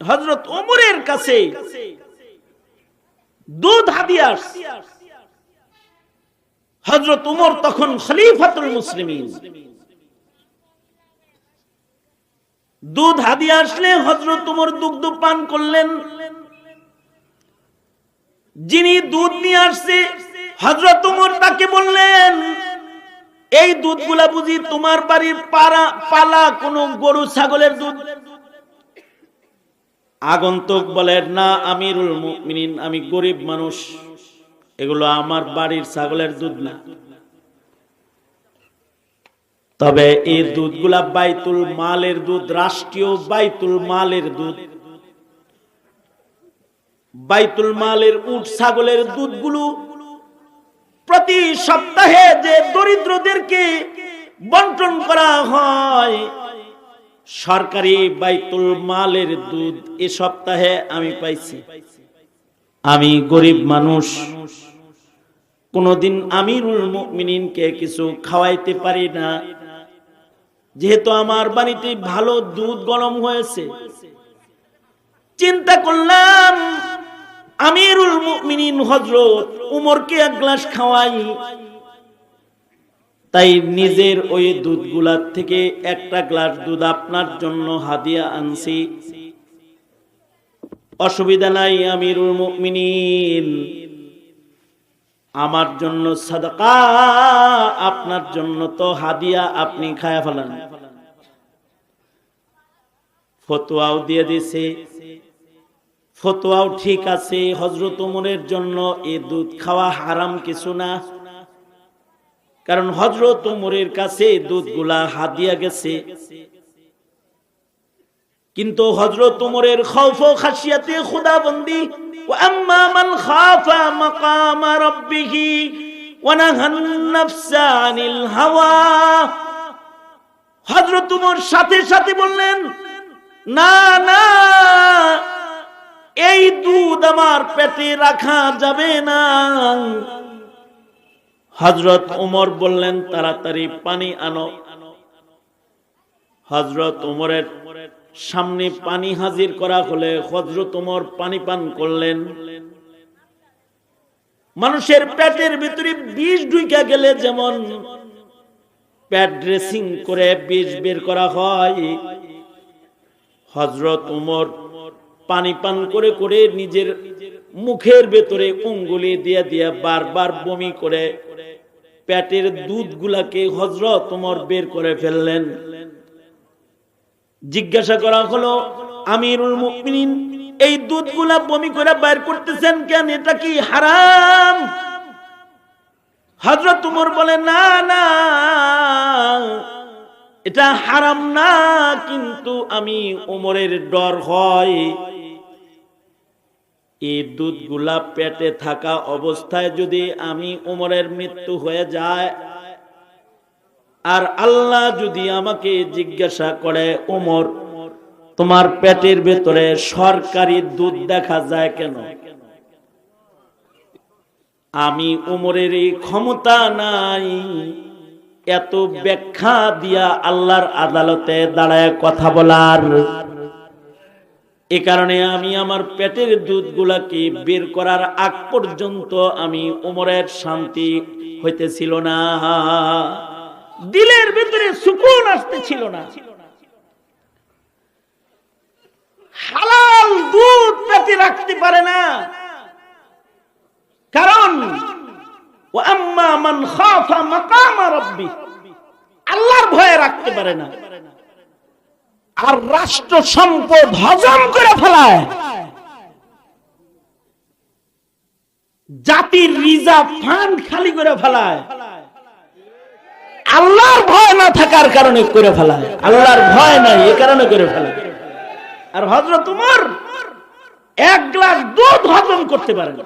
হযরত ওমরের কাছে দুধ হাদিয়া আসছে। হযরত ওমর তখন খলিফাতুল মুসলিমিন। দুধ হাদিয়া আসলে হযরত ওমর দুগ্ধ পান করলেন। যিনি দুধ নিয়ে আসছে হযরত ওমর তাকে বললেন, এই দুধগুলা বুঝি তোমার বাড়ির পালা কোন গরু ছাগলের দুধ? আগন্তুক বলে, না আমিরুল মুমিনিন, আমি গরিব মানুষ, এগুলো আমার বাড়ির ছাগলের দুধ না। তবে এই দুধগুলা বাইতুল মালের দুধ, রাষ্ট্রীয় বাইতুল মালের দুধ। বাইতুল মালের উট ছাগলের দুধগুলো প্রতি সপ্তাহে যে দরিদ্রদেরকে বন্টন করা হয়, সরকারি বাইতুল মালের দুধ এ সপ্তাহে আমি পাইছি। আমি গরিব মানুষ, কোনদিন আমিরুল মুমিনিনকে কিছু খাওয়াইতে পারি না, যেহেতু আমার বাড়িতে ভালো দুধ গরম হয়েছে। চিন্তা করলাম আমিরুল মুমিনিন হযরত উমরকে এক গ্লাস খাওয়াই। তাই নিজের ওই দুধগুলার থেকে একটা গ্লাস দুধ আপনার জন্য হাদিয়া আনছি। অসুবিধা নাই আমিরুল মুমিনিন, আমার জন্য সাদাকা, আপনার জন্য তো হাদিয়া, আপনি খায়া ফেলান। ফতোয়াও দিয়ে দিছে, ফতোয়াও ঠিক আছে, হযরত ওমরের জন্য এই দুধ খাওয়া হারাম কিছু না। কারণ হযরত ওমরের কাছে দুধগুলা হাদিয়া গেছে। কিন্তু হযরত ওমরের খৌফ ও খাশিয়াতে খুদাবন্দি, ওয়া আম্মা মান খাফা মাকামা রাব্বিহি ওয়া নাহান নাফসা আনিল হাওয়া। হযরত ওমর সাথে সাথে বললেন, না না, এই দুধ আমার পেটে রাখা যাবে না। হযরত ওমর বললেন, তাড়াতাড়ি পানি আনো। হযরত ওমরের সামনে পানি হাজির করা হলে হযরত ওমর পানি পান করলেন। মানুষের পেটের ভিতরে বিষ ঢুকে গেলে যেমন পেট ড্রেসিং করে বিষ বের করা হয়, হযরত ওমর পানি পান করে করে নিজের মুখের ভেতরে আঙ্গুলি দিয়ে দিয়ে বারবার বমি করে পেটের দুধগুলাকে হযরত ওমর বের করে ফেললেন। জিজ্ঞাসা করা হলো, আমিরুল মুমিনিন, এই দুধগুলা বমি করে বের করতেছেন কেন? এটা কি হারাম? হযরত ওমর বলে, না না, এটা হারাম না, কিন্তু আমি ওমরের ডর হয় এই দুধগুলা পেটে থাকা অবস্থায় যদি আমি ওমরের মৃত্যু হয়ে যায়, আর আল্লাহ যদি আমাকে জিজ্ঞাসা করে, ওমর তোমার পেটের ভেতরে সরকারি দুধ দেখা যায় কেন? আমি ওমরের এই ক্ষমতা নাই এত ব্যাখ্যা দিয়া আল্লাহর আদালতে দাঁড়ায় কথা বলার। এ কারণে আমি আমার পেটের দুধগুলাকে বের করার আগ পর্যন্ত আমি ওমরের শান্তি হইতেছিল না, দিলের ভিতরে সুকুন আসতেছিল না। হালাল দুধ পেটে রাখতে পারে না, কারণ ওয়া আম্মা মান খাফা মাকামা রাব্বি, আল্লাহর ভয়ে রাখতে পারে না। আর রাষ্ট্র সম্পদ হজম করে ফেলায়, জাতির রিজার্ভ ফান্ড খালি করে ফেলায়, আল্লাহর ভয় না থাকার কারণে করে ফেলায়। আল্লাহর ভয় নাই এই কারণে করে ফেলায়। আর হযরত ওমর এক গ্লাস দুধ হজম করতে পারে না।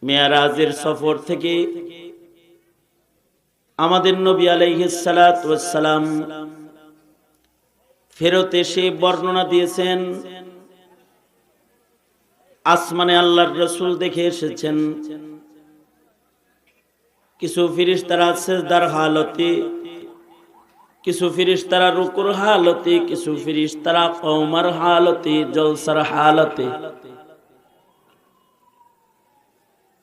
মেরাজের সফর থেকে আমাদের নবী আলাইহিস সালাতু ওয়াস সালাম ফেরত এসে বর্ণনা দিয়েছেন, আসমানে আল্লাহর রাসূল দেখে এসেছেন কিছু ফেরেশতারা সেজদার হালতে কিছু ফেরেশতারা রুকুর হালতে, কিছু ফেরেশতারা কওমার হালতে, জলসার হালতে।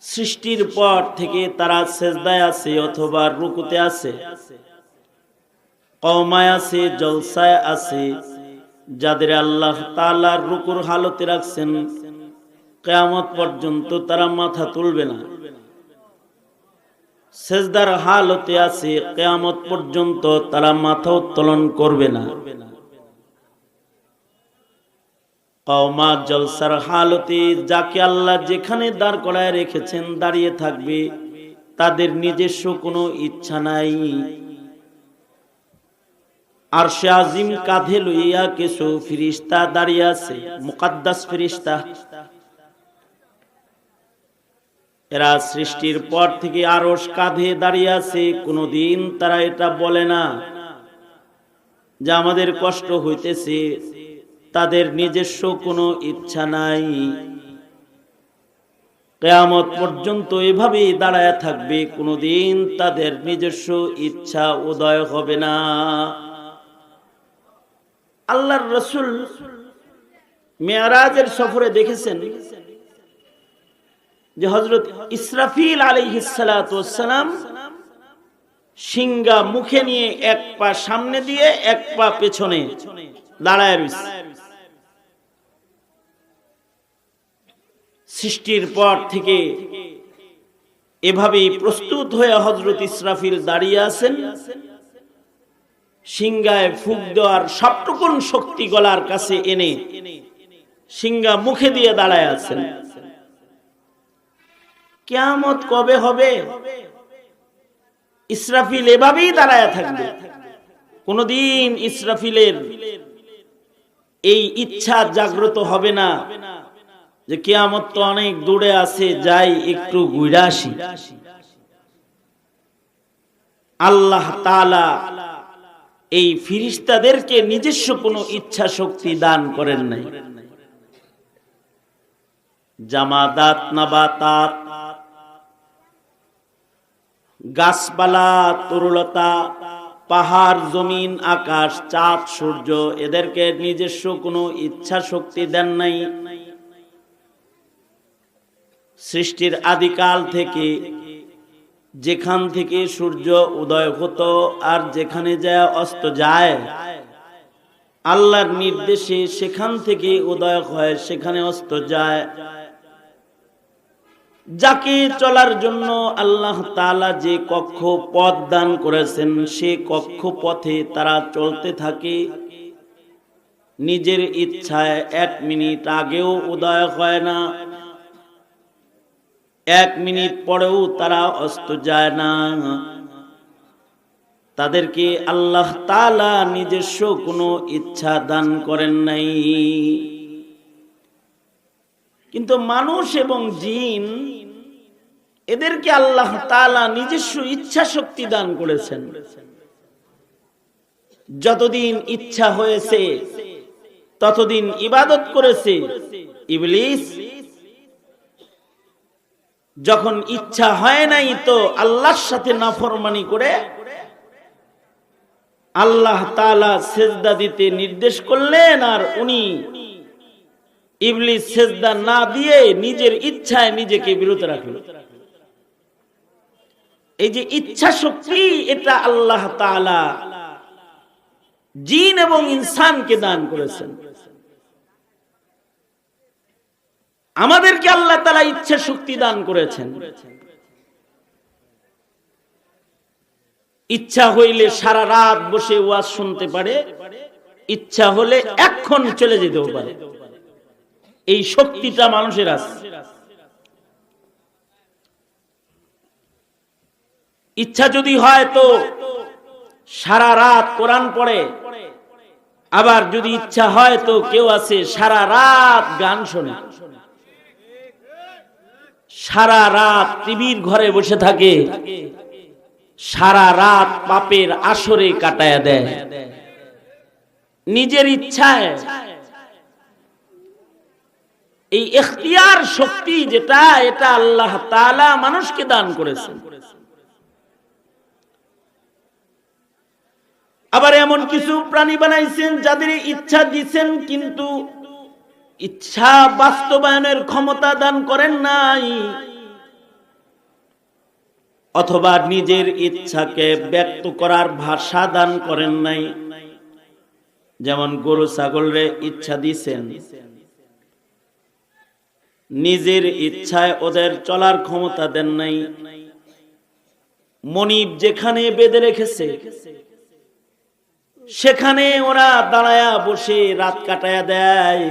সৃষ্টির পর থেকে তারা সেজদায় আছে অথবা রুকুতে আছে, কওমায় আছে, জলসায় আছে। যাদের আল্লাহ তাআলা রুকুর হালতে রাখছেন, কিয়ামত পর্যন্ত তারা মাথা তুলবে না। সেজদার হালতে আছে, কিয়ামত পর্যন্ত তারা মাথা উত্তোলন করবে না। কওমা জলসার হালতে যাকে আল্লাহ যেখানে দাঁড় করায় রেখেছেন দাঁড়িয়ে থাকবে, তাদের নিজস্ব কোনো ইচ্ছা নাই। আরশে আজিম কাঁধে লইয়া কিছু ফেরেশতা দাঁড়িয়ে আছে, মুকাদ্দাস ফেরেশতা। এরা সৃষ্টির পর থেকে আরশ কাঁধে দাঁড়িয়ে আছে। কোনদিন তারা এটা বলে না যে আমাদের কষ্ট হইতেছে। তাদের নিজস্ব কোনো ইচ্ছা নাই। কিয়ামত পর্যন্ত এভাবেই দাঁড়ায় থাকবে, কোনদিন তাদের নিজস্ব ইচ্ছা উদয় হবে না। আল্লাহর রাসূল মেরাজের সফরে দেখেছেন যে হযরত ইসরাফিল আলাইহিস সালাতু ওয়াস সালাম সিংহা মুখে নিয়ে এক পা সামনে দিয়ে এক পা পেছনে দাঁড়ায় রয়েছে। সৃষ্টির পর থেকে এভাবেই প্রস্তুত হয়ে হযরত ইসরাফিল দাঁড়িয়ে আছেন। সিংহায় ফুঁক দেওয়ার সবটুকুন শক্তি গলার কাছে এনে সিংহা মুখে দিয়ে দাঁড়ায় আছেন। কিয়ামত কবে হবে? ইসরাফিল এভাবেই দাঁড়ায় থাকবে। কোনদিন ইসরাফিলের এই ইচ্ছা জাগ্রত হবে না যে কিয়ামত তো অনেক দূরে আছে, যাই একটু ঘুরে আসি। আল্লাহ তাআলা এই ফেরেশতাদেরকে নিজস্ব কোনো ইচ্ছা শক্তি দান করেন নাই। জামাদাত, নাবাতাত, গাছপালা, তরুলতা, পাহাড়, জমিন, আকাশ, চাঁদ, সূর্য, এদেরকে নিজস্ব কোনো ইচ্ছা শক্তি দেন নাই। সৃষ্টির আদিকাল থেকে যেখান থেকে সূর্য উদয় হতো আর যেখানে যায় অস্ত যায়, আল্লাহর নির্দেশে সেখান থেকে উদয় হয়, সেখানে অস্ত যায়। যাকে চলার জন্য আল্লাহ তাআলা যে কক্ষ পথ দান করেছেন, সে কক্ষ পথে তারা চলতে থাকে। নিজের ইচ্ছায় 1 মিনিট আগেও উদয় হয় না, 1 মিনিট পরেও তারা অস্ত যায় না। তাদেরকে আল্লাহ তাআলা নিজস্ব কোনো ইচ্ছা দান করেন নাই। কিন্তু মানুষ এবং জিন, এদেরকে আল্লাহ তাআলা নিজস্ব ইচ্ছা শক্তি দান করেছেন। যতদিন ইচ্ছা হয়েছে ততদিন ইবাদত করেছে। ইবলিস যখন ইচ্ছা হয় নাই তো আল্লাহর সাথে নাফরমানি করে আল্লাহ তাআলা সেজদা দিতে নির্দেশ করলেন, আর উনি ইবলিস সেজদা না দিয়ে নিজের ইচ্ছায় নিজেকে বিরত রাখলেন। এই যে ইচ্ছা শক্তি, এটা আল্লাহ তাআলা জিন এবং ইনসানকে দান করেছেন। আমাদেরকে আল্লাহ তাআলা ইচ্ছা শক্তি দান করেছেন। ইচ্ছা হইলে সারা রাত বসে ওয়াজ শুনতে পারে, ইচ্ছা হলে এখন চলে যেতেও পারে। এই শক্তিটা মানুষের আছে। ইচ্ছা যদি হয় তো সারা রাত কোরআন পড়ে, আবার যদি ইচ্ছা হয় তো কেউ আছে সারা রাত গান শোনে, সারা রাত টিভির ঘরে বসে থাকে, সারা রাত পাপের আসরে কাটায়া দেয় নিজের ইচ্ছায়। এই ইখতিয়ার শক্তি যেটা, এটা আল্লাহ তাআলা মানুষকে দান করেছেন। আবার এমন কিছু প্রাণী বানাইছেন যাদের ইচ্ছা দিচ্ছেন কিন্তু ইচ্ছা বাস্তবায়নের ক্ষমতা দান করেন নাই, অথবা নিজের ইচ্ছাকে ব্যক্ত করার ভাষা দান করেন নাই। যেমন গরু ছাগলরে ইচ্ছা দিছেন, নিজের ইচ্ছায় ওদের চলার ক্ষমতা দেন নাই। মনিব যেখানে বেঁধে রেখেছে সেখানে ওরা দাঁড়ায়া বসে রাত কাটায়া দেয়।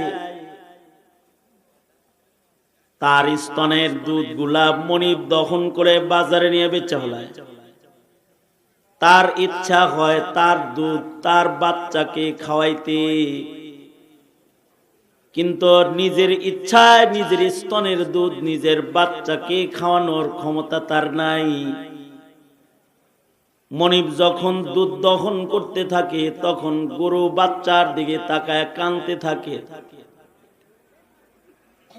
তার স্তনের দুধ গুলা মনিব দহন করে বাজারে নিয়ে বেচা হলায়। তার ইচ্ছা হয় তার দুধ তার বাচ্চাকে খাওয়াইতে, কিন্তু নিজের ইচ্ছায় নিজের স্তনের দুধ নিজের বাচ্চাকে খাওয়ানোর ক্ষমতা তার নাই। মনিব যখন দুধ দহন করতে থাকে তখন গরু বাচ্চার দিকে তাকায় কাঁদতে থাকে।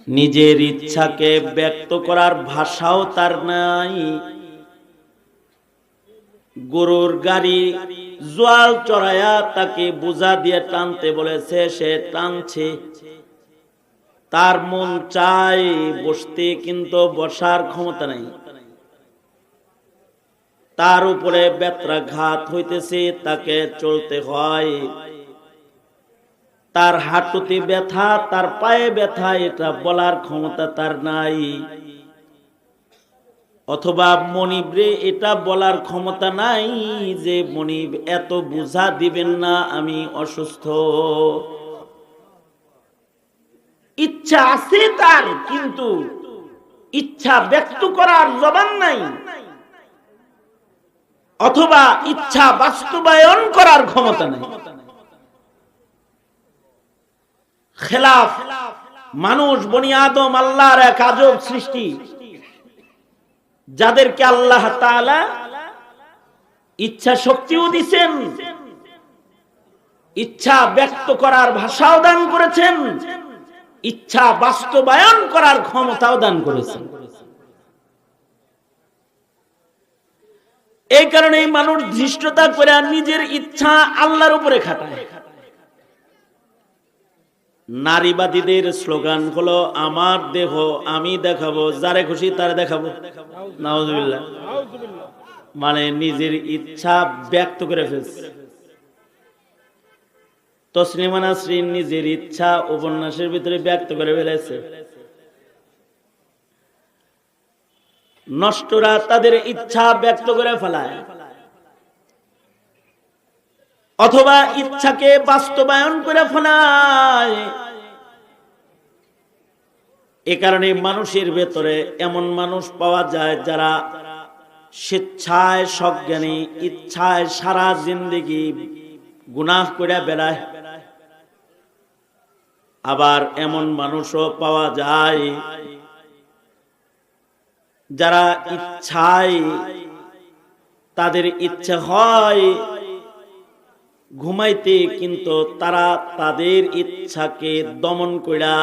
নিজের ইচ্ছাকে ব্যক্ত করার ভাষাও তার নাই। গরুর গাড়ি জোয়াল চড়ায়া তাকে বোঝা দিয়ে টানতে বলেছে, সে টানছে। তার মন চায় বসতে, কিন্তু বসার ক্ষমতা নাই। তার উপরে বেত্রাঘাত হইতেছে, তাকে চলতে হয়। তার হাঁটুতে ব্যথা, তার পায়ে ব্যথা, এটা বলার ক্ষমতা তার নাই। অথবা মনিবরে এটা বলার ক্ষমতা নাই যে মনিব এত বোঝা দিবেন না, আমি অসুস্থ। ইচ্ছা আছে তার, কিন্তু ইচ্ছা ব্যক্ত করার জবান নাই, অথবা ইচ্ছা বাস্তবায়ন করার ক্ষমতা নাই। খেলাফ মানুষ, বনি আদম আল্লাহর এক আজব সৃষ্টি, যাদেরকে আল্লাহ তাআলা ইচ্ছা শক্তিও দিয়েছেন, ইচ্ছা ব্যক্ত করার ভাষাও দান করেছেন, ইচ্ছা বাস্তবায়ন করার ক্ষমতাও দান করেছেন। এই কারণে মানুষ ধৃষ্টতা করে নিজের ইচ্ছা আল্লাহর উপরে খাটায়। নারীবাদীদের স্লোগান হলো আমার দেহ আমি দেখাবো, যারে খুশি তারে দেখাবো। নাউজুবিল্লাহ। মানে নিজের ইচ্ছা ব্যক্ত করে ফেলছে। তসলিমা নাসরিন নিজের ইচ্ছা উপন্যাসের ভিতরে ব্যক্ত করে ফেলেছে। নষ্টরা তাদের ইচ্ছা ব্যক্ত করে ফেলায়, অথবা ইচ্ছাকে বাস্তবায়ন করে ফেলায়। এ কারণে মানুষের ভেতরে এমন মানুষ পাওয়া যায় যারা স্বেচ্ছায় সজ্ঞানী, ইচ্ছায় সারা জিন্দেগি গুনাহ করে বেড়ায়। আবার এমন মানুষও পাওয়া যায় যারা ইচ্ছায়, তাদের ইচ্ছা হয় ঘুমাইতে, কিন্তু তারা তাদের ইচ্ছাকে দমন কইরা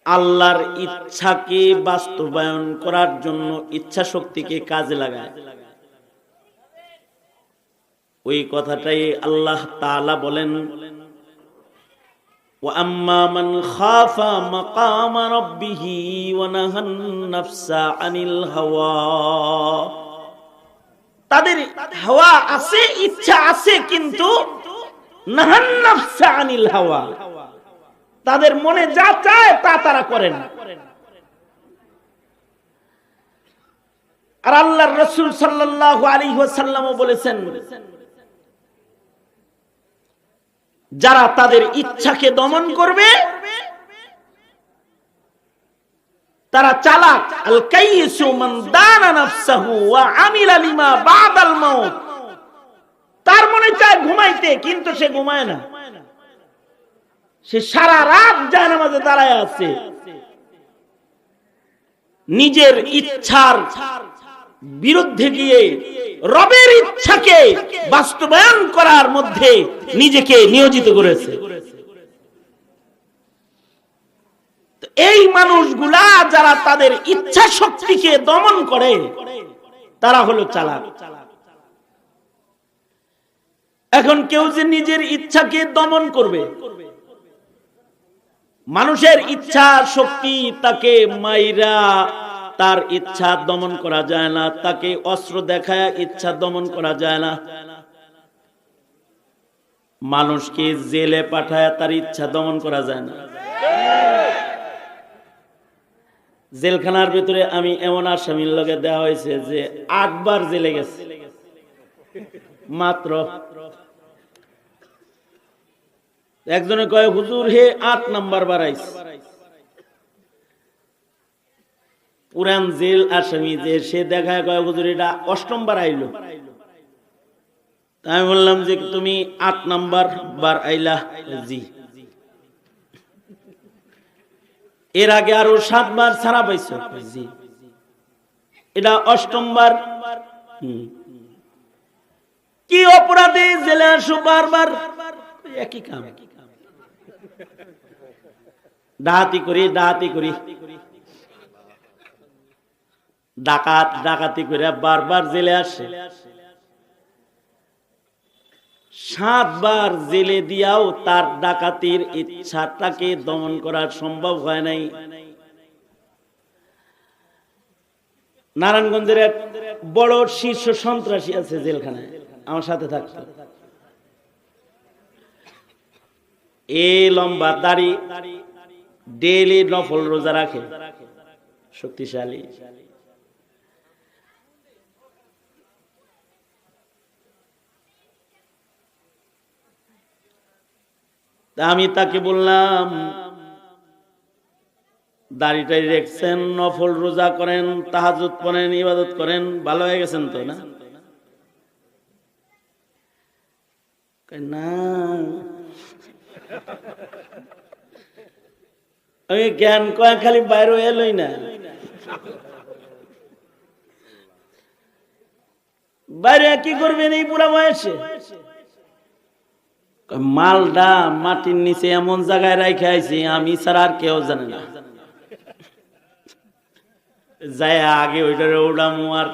আল্লাহর ইচ্ছাকে বাস্তবায়ন করার জন্য ইচ্ছা শক্তিকে কাজে লাগায়। ওই কথাটাই আল্লাহ তাআলা বলেন, ওয়া আম্মা মান খাফা মাকাম রাব্বিহি ওয়া নাহান নাফসা আনিল হাওয়া। তাদের হাওয়া আছে, ইচ্ছা আছে, কিন্তু নাহান নাফসা আনিল হাওয়া, তাদের মনে যা চায় তা তারা করে না। আর আল্লাহর রাসূল সাল্লাল্লাহু আলাইহি ওয়াসাল্লামও বলেছেন, যারা তাদের ইচ্ছাকে দমন করবে তারা চালাক। আল কাইয়িসু মান দানা নাফসাহু ওয়া আমিলা লিমা বাদাল মাউত। তার মনে চায় ঘুমাইতে, কিন্তু সে ঘুমায় না, সে সারা রাত জানামাজে দাঁড়ায় আছে। নিজের ইচ্ছার বিরুদ্ধে গিয়ে রবের ইচ্ছাকে বাস্তবায়ন করার মধ্যে নিজেকে নিয়োজিত করেছে। এই মানুষগুলা যারা তাদের ইচ্ছা শক্তিকে দমন করে তারা হলো চালাক। এখন কেউ যে নিজের ইচ্ছাকে দমন করবে, মানুষের ইচ্ছা শক্তি তাকে মাইরা তার ইচ্ছা দমন করা যায় না, তাকে অস্ত্র দেখায় ইচ্ছা দমন করা যায় না, মানুষকে জেলে পাঠায় তার ইচ্ছা দমন করা যায় না। জেলখানার ভিতরে আমি এমন আসামির লগে দেওয়া হয়েছে যে 8 বার জেলে গেছে মাত্র। একজনে কয় হুজুর হে 8 নাম্বার বাড়াইছে। পুরান জেল আসামি যে সে দেখায় কয় হুজুর এটা 8ম বার আইলো। আমি বললাম যে তুমি 8 নাম্বার বার আইলা? জি। এর আগে আরো 7 বার ছাড়া পাইছো? জি। এটা 8ম বার। কি অপরাধে জেলে আসো বারবার? একই কাম, ডাকাতি করি ডাকাতি করে বারবার জেলে আসে। 7 বার জেলে দিয়াও তার ডাকাতির ইচ্ছাটাকে দমন করা সম্ভব হয় নাই। নারায়ণগঞ্জের এক বড় শীর্ষ সন্ত্রাসী আছে জেলখানায়, আমার সাথে থাকতো। এই লম্বা দাড়ি, ডেইলি নফল রোজা রাখে, শক্তিশালী। আমি তাকে বললাম দাড়িটাই রেখেছেন, নফল রোজা করেন, তাহাজ্জুদ পড়েন, ইবাদত করেন, ভালো হয়ে গেছেন তো না? না আমি জ্ঞান কয় খালি বাইরে এলোই না, বাইরে কি করবেন এই বুড়া বয়সে? মালডা মাটির নিচে এমন জায়গায় রাখে আইছি আমি ছাড়া আর কেউ জানে না। যাই আগে ওইটারে উড়ামু আর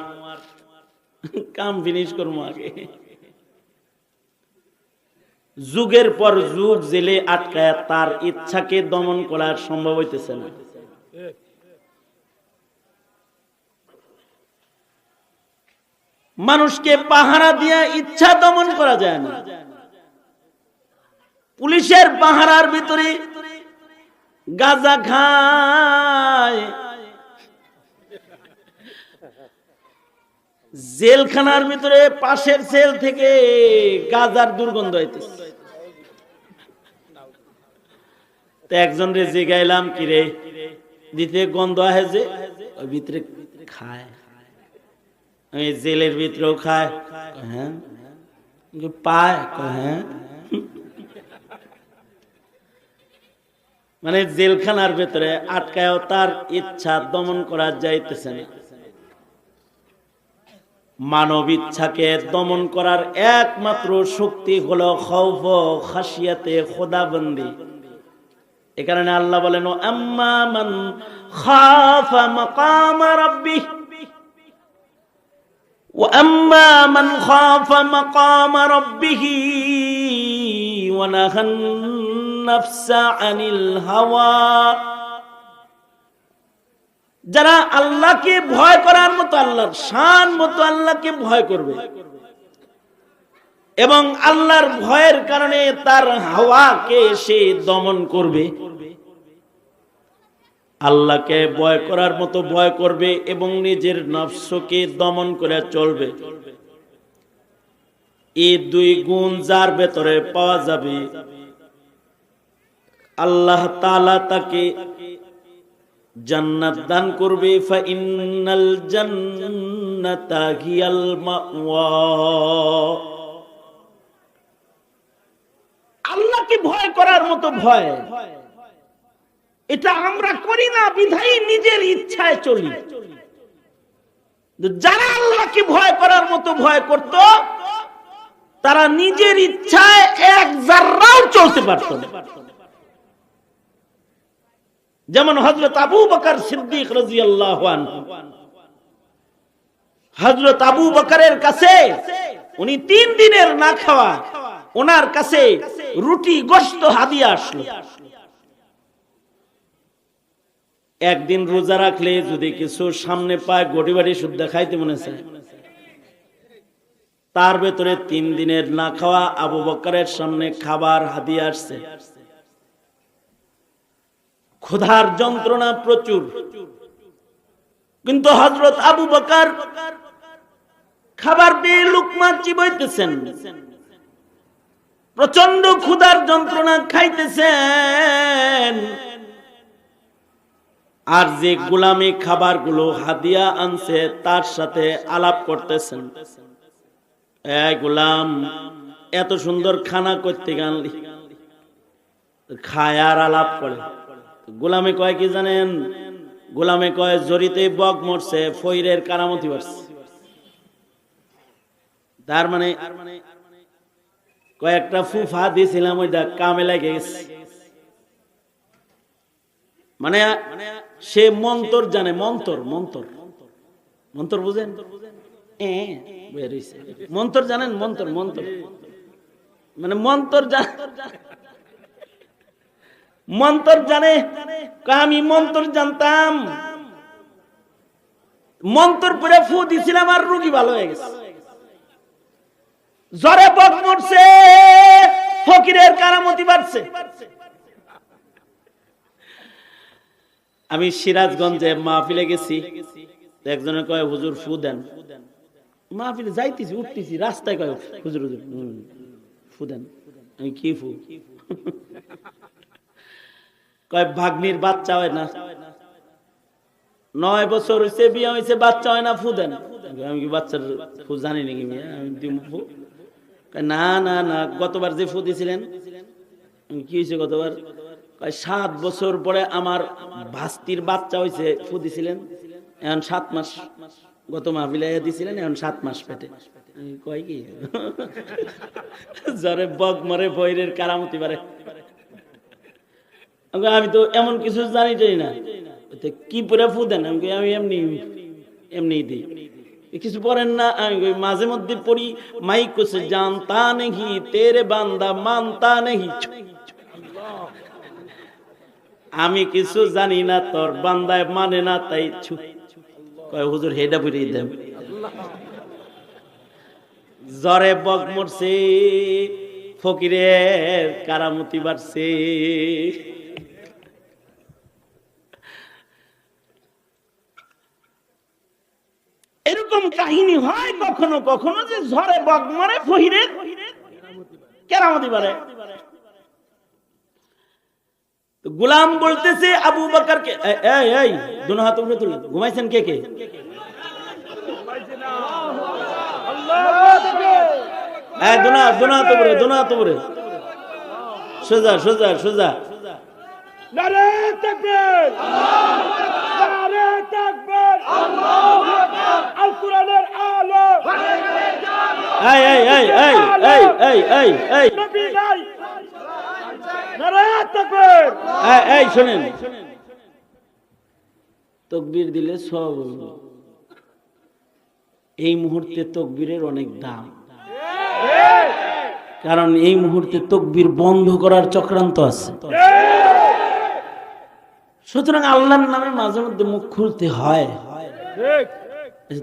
কাম ফিনিশ করবো আগে। যুগের পর যুগ জেলে আটকায় তার ইচ্ছাকে দমন করা সম্ভব হইতেছে না। মানুষকে পাহারা দিয়া ইচ্ছা দমন করা যায় না। পুলিশের পাহারার ভিতরে গাঁজা খায়, জেলখানার ভিতরে পাশের সেল থেকে গাঁজার দুর্গন্ধ হইতেছে। তো একজন রে জিগাইলাম কি রে দিতে গন্ধ আহে যে? ওই ভিতরে খায়, আমি জেলের ভিতরেও খায়। হ্যাঁ পায়? হ্যাঁ। মানে জেলখানার ভেতরে আটকায়ও তার ইচ্ছা দমন করা যাইতেছে না। মানব ইচ্ছাকে দমন করার একমাত্র শক্তি হলো খৌফ খাশিয়াতে খোদাবন্দি। এ কারণে আল্লাহ বলেন আম্মা মান খাফা মাকাম রাব্বিহ ওয়া আম্মা মান খাফা মাকাম রাব্বিহ ওয়া নাহান নাফসা আনিল হাওয়া। যারা আল্লাহকে ভয় করার মতো, আল্লাহর শান মতো আল্লাহকে ভয় করবে এবং আল্লাহর ভয়ের কারণে তার হাওয়াকে সে দমন করবে, আল্লাহকে ভয় করার মতো ভয় করবে এবং নিজের নফসকে দমন করে চলবে, এই 2 গুণ যার ভেতরে পাওয়া যাবে আল্লাহ তাআলা তাকে জান্নাত দান করবে। ফাইন্নাল জান্নাতা হিয়াল মাওয়া। আল্লাহকে ভয় করার মতো ভয়, এটা আমরা করি না বিধায় নিজের ইচ্ছায় চলি। যারা আল্লাহকে ভয় করার মতো ভয় করত তারা নিজের ইচ্ছায় এক জাররাও চলতে পারত না। যেমন হযরত আবু বকর সিদ্দিক রাদিয়াল্লাহু আনহু, হযরত আবু বকরের কাছে উনি 3 দিনের না খাওয়া ওনার কাছে রুটি গোশত হাদিয়া আসলো। একদিন রোজা রাখলে যদি কিছু সামনে পায় গড়ি বাড়ি শুদ্ধ খাইতে মনে চায়। তার ভেতরে 3 দিনের না খাওয়া আবু বকরের সামনে খাবার হাদিয়া আসছে। ক্ষুধার যন্ত্রণা প্রচুর, কিন্তু হযরত আবু বকর খাবার পেয়ে লুকমা চিবাইতেছেন, প্রচন্ড ক্ষুধার যন্ত্রণা খাইতেছেন। আর যে গোলামি খাবারগুলো হাদিয়া আনছে তার সাথে আলাপ করতেছেন, এই গোলাম এত সুন্দর খানা করতে আনলি, খায় আর আলাপ করে। গোলামে কয় কি জানেন? গোলামে কয় জরিতে বক মরছে, ফইরের কারামতি বাড়ছে। তার মানে কয়েকটা ফুফা দিয়েছিলাম, ওইটা কামে লাগে গেছে। মানে সে মন্তর জানে, মন্তর মন্তর মন্তর বুঝেন? মন্তর জানেন? মন্তর মন্তর মানে মন্তর মন্তর জানে। আমি মন্তর জানতাম, মন্তর পরে ফু দিছিলাম আর রোগী ভালো হয়ে গেছে। জ্বরে বক মরছে, ফকিরের কারামতি বাড়ছে। আমি সিরাজগঞ্জে মাহফিলে গেছি, একজনে কয় হুজুর ফু দেন। মাহফিলে যাইতেছি, উঠতেছি, রাস্তায় কয় হুজুর হুজুর ফু দেন। আমি কি ফু? কয় ভাগ্নির বাচ্চা হয় না, 9 বছর হয়েছে, বিয়ে হয়েছে, বাচ্চা হয় না, ফু দেন। আমি কি বাচ্চার ফু জানি নাকি? আমি দিব ফু? না না না, গতবার যে ফু দিয়েছিলেন। কি হয়েছে গতবার? 7 বছর পরে আমার ভাস্তির বাচ্চা হয়েছে, ফু দিছিলেন, এখন 7 মাস। গত মাহফিলে দিছিলেন, এখন 7 মাস পেটে। কয় কি জ্বরে বক মরে, ফইরের কারামতি বাড়ে। আমি তো এমন কিছু জানি না, কি পরে ফু দেন? আমি এমনি এমনি দিই, কিছু পড়েন না? আমি মাঝে মধ্যে পড়ি, মাই কুছ জানতা নেহি তেরে বান্দা মানতা নেহি। আমি কিছু জানি না, তোর বান্দায় মানে না, তাই কয় হুজুর হেডা বুঝিয়ে দেন। জ্বরে বক মরছে, ফকিরের কারামতি বাড়ছে। এরকম কাহিনী হয় কখনো কখনো, যে ঝড়ে বক মরে, ফকিরের কেরামতি বাড়ে। গোলাম বলতেছে আবু বকরকে, এই এই দুনো হাত উপরে তুলে, ঘুমাইছেন কে কে? দুনো হাত উপরে, দুনো হাত উপরে, সোজা সোজা সোজা। নারে তাকবীর, নারে তাকবীর, আল্লাহু আকবার, আল কোরআনের আলো। এই এই এই এই এই এই এই এই নবী নাই, নারে তাকবীর। এই শুনেন, তাকবীর দিলে সব। এই মুহূর্তে তাকবীরের অনেক দাম, কারণ এই মুহূর্তে তাকবীর বন্ধ করার চক্রান্ত আছে। সুতরাং আল্লাহর নামে মাঝে মধ্যে মুখ খুলতে হয়।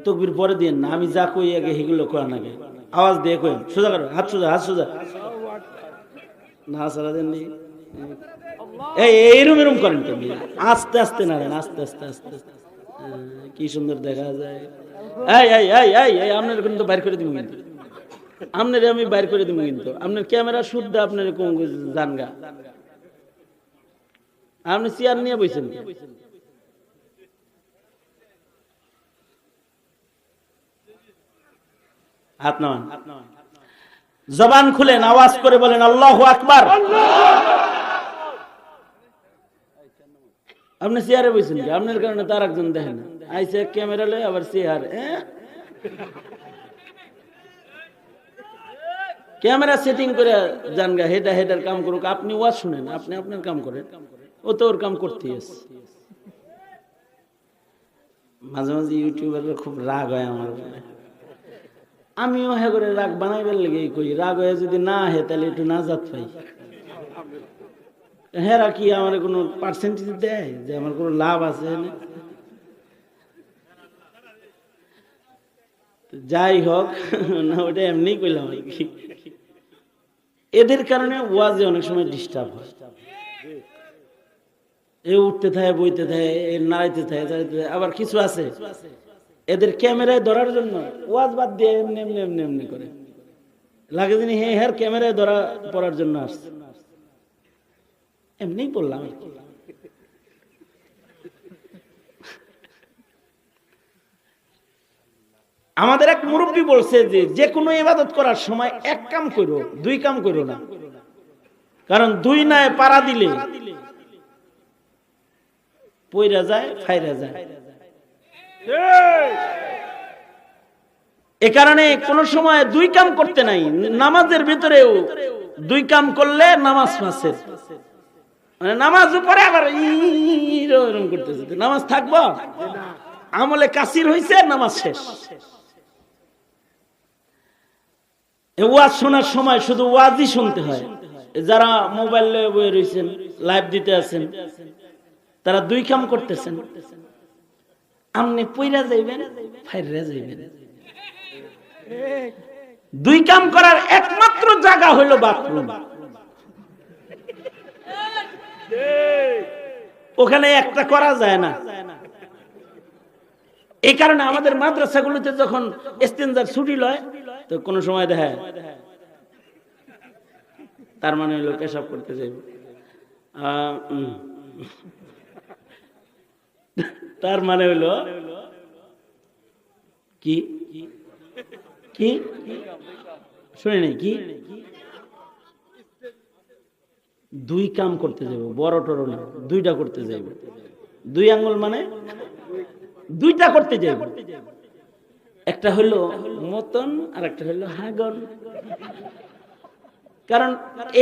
তাকবীর পরে দিন না, আমি যা কই আগে সেগুলো করেন, আগে আওয়াজ দিয়ে কইন, সোজা করেন, হাত সোজা, হাত সোজা, না সারা দিন এইরম এরম করেন, আস্তে আস্তে নাড়েন, আস্তে আস্তে আস্তে আস্তে, কি সুন্দর দেখা যায়। এই এই এই এই এই আপনার কিন্তু বাইর করে দিব, কিন্তু আপনার আমি বাইর করে দিব, কিন্তু আপনার ক্যামেরা শুদ্ধ, আপনার কোন জানগা, আপনি চেয়ার নিয়ে বসেন। হাত নামান, জবান খুলেন, আওয়াজ করে বলেন আল্লাহু আকবার। আপনি চেয়ারে বসেন, আপনার কারণে তার একজন দেখেন আইসে ক্যামেরা লয়, আবার চেয়ার, ক্যামেরা সেটিং করে জানগা, হেডা হেডার কাম করুক, আপনি ওয়াজ শুনেন, আপনি আপনার কাম করেন, ও তো ওর কাম করতেই আছে। মাঝে মাঝে ইউটিউবাররা খুব রাগ হয় আমার উপরে, আমিও হ্যাঁ করে রাগ বানাইবার লেগে কই, রাগ হয়ে যদি না হে তাহলে একটু নাজাত পাই। হেরা কি আমার কোনো পার্সেন্টেজ দেয় যে আমার কোনো লাভ আছে? যাই হোক, না ওটা এমনি কইলাম আর কি। এদের কারণে ওয়াজে অনেক সময় ডিস্টার্ব হয়। এ উঠতে থাকে, বইতে থাকে, এ নাড়াইতে থাকে, আবার কিছু আছে এদের ক্যামেরায় ধরার জন্য ওয়াজ বাদ দিয়ে এমনি এমনি এমনি এমনি করে লাগে যিনি হে হ্যার ক্যামেরায় ধরা পড়ার জন্য আসছে। এমনি বললাম আর কি। আমাদের এক মুরব্বী বলছে যে যে কোনো ইবাদত করার সময় এক কাম করো, দুই কাম করো না। কারণ দুই নায় পাড়া দিলে পইরা যায়, ফাইরা যায়। এ কারণে কোন সময় দুই কাম করতে নাই। নামাজের ভিতরেও দুই কাম করলে নামাজ ফাঁসের, মানে নামাজ পরে আবার এরকম করতেছে, নামাজ থাকবো, আমলে কাসির হইছে, নামাজ শেষ। ওয়াজ শোনার সময় শুধু ওয়াজই শুনতে হয়। যারা মোবাইল বয়ে রয়েছেন, লাইভ দিতে আছেন, তারা দুই কাম করতেছেন। আমনে পইরা যাইবেন, ফাইরা যাইবেন। দুই কাম করার একমাত্র জায়গা হইল বাথরুম। ওখানে একটা করা যায় না। এই কারণে আমাদের মাদ্রাসাগুলোতে যখন ইস্তেনজার ছুটি লয়, তো কোন সময় দেখা তার মানে হইলো পেশাব করতে যাইব, তার মানে হইলো কি কি শুনে নাই কি দুই কাম করতে যাব, বড় টড় না, দুইটা করতে যাইব। দুই আঙ্গুল মানে দুইটা করতে যাইব। একটা হলো মতন আর একটা হলো হাগন। কারণ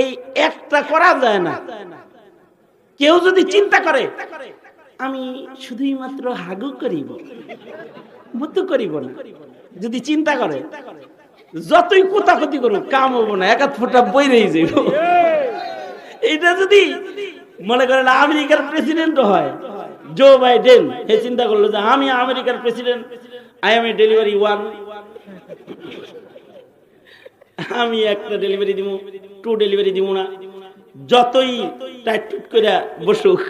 এই একটা করা যায় না। কেউ যদি চিন্তা করে আমি শুধুই মাত্র হাগু করিব, মতো করিব না, যদি চিন্তা করে যতই কোতাকুতি করুক কাম হবো না, এক হাত ফোঁটা বই রয়ে যাইব। এইটা যদি মনে করেন আমেরিকার প্রেসিডেন্ট হয় জো বাইডেন, হে চিন্তা করলো যে আমি আমেরিকার president, I M A delivery one, আমি একটা ডেলিভারি দিব, টু ডেলিভারি দিব না, যতই টাইট করে বসুক,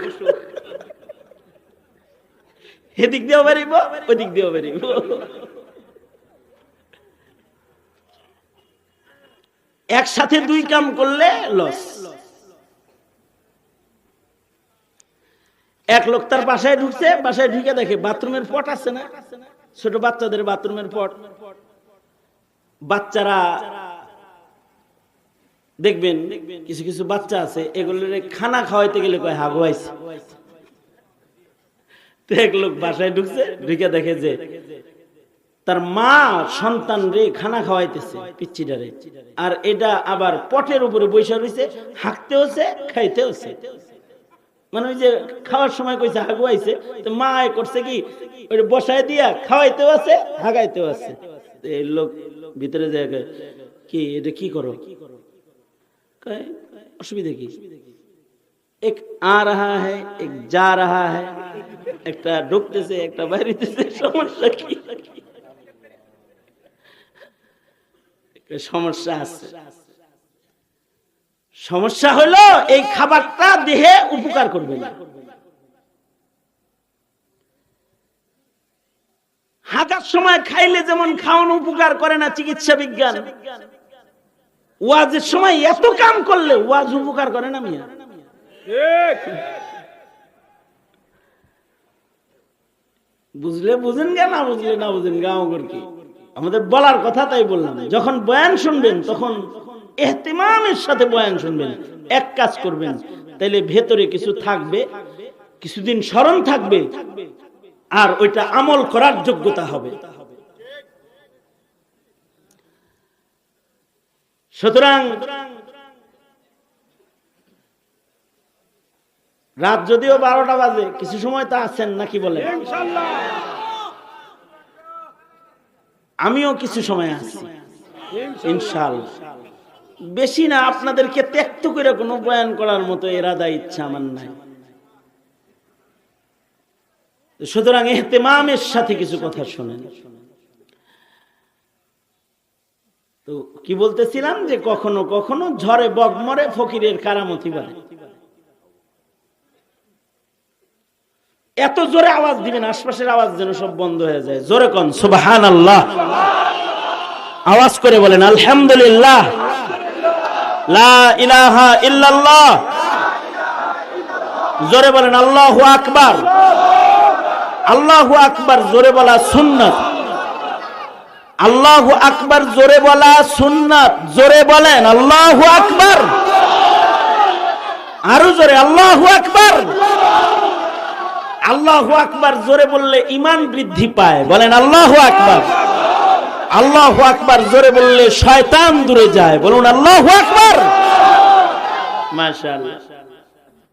এদিক দিয়েও বেরিব, ওদিক দিয়েও বেরিব। একসাথে দুই কাম করলে লস। এক লোক তার বাসায় ঢুকছে, বাসায় ঢুকে দেখে বাথরুমের পট আছে না, ছোট বাচ্চাদের বাথরুমের পট। বাচ্চারা দেখবেন কিছু কিছু বাচ্চা আছে এগুলোর খানা খাওয়াইতে গেলে কয় হাগুয়াইছে। তো এক লোক বাসায় ঢুকছে, ঢুকে দেখে যে তার মা সন্তান রে খানা খাওয়াইতেছে, পিচ্চিটারে, আর এটা আবার পটের উপরে বৈশা রয়েছে, হাঁকতে হচ্ছে, খাইতে হচ্ছে। মানে ওই যে খাওয়ার সময় কইছে হাগুয়াইছে, তো মা করছে কি ওই বসায় দিয়া খাওয়াইতেও আছে, হাগাইতেও আছে। এই লোক ভিতরে যায়, কি এটা কি করো? অসুবিধা কি? এক আ রাহা হ্যায়, এক যা রাহা হ্যায়, একটা ঢুকতেছে, একটা বাইরেতেছে, সমস্যা কি? সমস্যা আছে। সমস্যা হলো এই খাবারটা দেহে উপকার করবে না। হাঁটার সময় খাইলে যেমন খাওয়ানো উপকার করে না চিকিৎসা বিজ্ঞান, ওয়াজের সময় এত কাম করলে ওয়াজ উপকার করে না মিয়া। বুঝলে বুঝেন গে, না বুঝলে না বুঝেন, গাঁও কি আমাদের বলার কথা তাই বললাম। যখন বয়ান শুনবেন তখন ইহতিমামের সাথে বয়ান শুনবেন, এক কাজ করবেন, তাইলে ভেতরে কিছু থাকবে, কিছুদিন স্মরণ থাকবে, আর ওইটা আমল করার যোগ্যতা হবে। সুতরাং রাত যদিও 12টা বাজে, কিছু সময় তা আছেন নাকি বলেন? আমিও কিছু সময় আছি। ইনশাআল্লাহ। বেশি না, আপনাদেরকে ত্যক্ত করে কোনো বয়ান করার মতো এরাদা ইচ্ছা আমার নাই। সুতরাং ইহতিমামের সাথে কিছু কথা শুনেন। তো কি বলতেছিলাম যে কখনো কখনো ঝড়ে বক মরে, ফকিরের কারামতি বলে। এত জোরে আওয়াজ দিবেন আশপাশের আওয়াজ যেন সব বন্ধ হয়ে যায়। জোরে কোন সুবহানাল্লাহ, আওয়াজ করে বলেন আলহামদুলিল্লাহ, লা ইলাহা ইল্লাল্লাহ। জোরে বলেন আল্লাহু আকবার। আল্লাহু আকবার জোরে বলা সুন্নাত। আল্লাহু আকবার জোরে বলা সুন্নাত। জোরে বলেন আল্লাহু আকবার। আরো জোরে আল্লাহু আকবার। আল্লাহু আকবার জোরে বললে ঈমান বৃদ্ধি পায়, বলেন আল্লাহু আকবার। আল্লাহু আকবার জোরে বললে শয়তান দূরে যায়, বলুন আল্লাহু আকবার। মাশাআল্লাহ।